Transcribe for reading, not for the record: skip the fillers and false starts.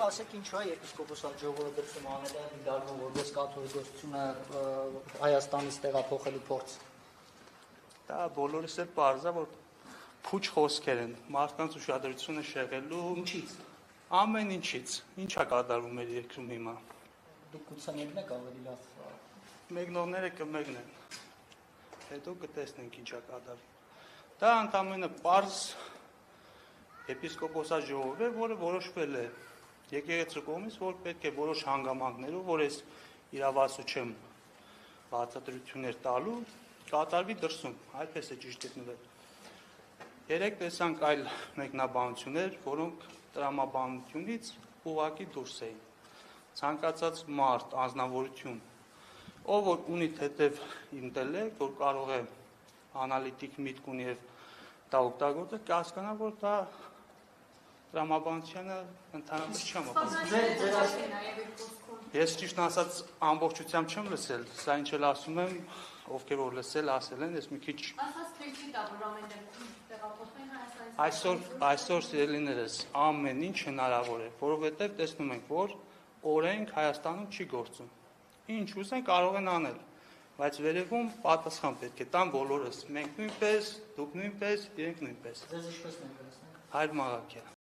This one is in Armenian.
ասեք ինչու է եպիսկոպոսալ ժողովը դրսում անել է դիտարկում որպես կաթողիկոսությունը Հայաստանից տեղափոխելու փորձ։ Դա բոլորս էլ պարզ է, որ փուչ խոսքեր են, մարդկանց ուշադրությունը շեղելու Ինչից։ ամեն ինչից։ Ինչ է կատարվում մեր երկրում հիմա։ Դուք գուցե մեկն եք ավելի լավ։ Մեկնողները կմեկնեն։ Հետո կտեսնենք ինչ է կատարվում։ Դա ընդամենը պարզ եպիսկոպոսալ ժողով է, որը որոշվել է եկեղեցու կողմից, որ պետք է որոշ հանգամանքներով, որ ես իրավասու չեմ բացատրություններ տալու, կատարվի դրսում, այդպես է ճիշտ գտնվել։ Երեք տեսանք այլ մեկնաբանություններ, որոնք տրամաբանությունից ուղղակի դուրս էին։ Ցանկացած մարդ, անձնավորություն, ով որ ունի թեթև ինտելեկտ, որ կարող է անալիտիկ միտք ունի եւ դա օգտագործել, կհասկանա, որ դա տրամաբանությանը ընդհանրապես չեմ ապահովում։ Ես ճիշտ ասած ամբողջությամբ չեմ լսել, սա ինչ էլ ասում եմ, ովքեր որ լսել, ասել են, ես մի քիչ Այսօր սիրելիներս ամեն ինչ հնարավոր է, որովհետև տեսնում ենք, որ օրենք Հայաստանում չի գործում։ Ինչ ուզեն կարող են անել, բայց վերևում պատասխան պետք է տան բոլորս, մենք նույնպես, դուք նույնպես, իրենք նույնպես։ Ձեզ ինչպես ներկայացնենք։ Հայր Մաղաքյան։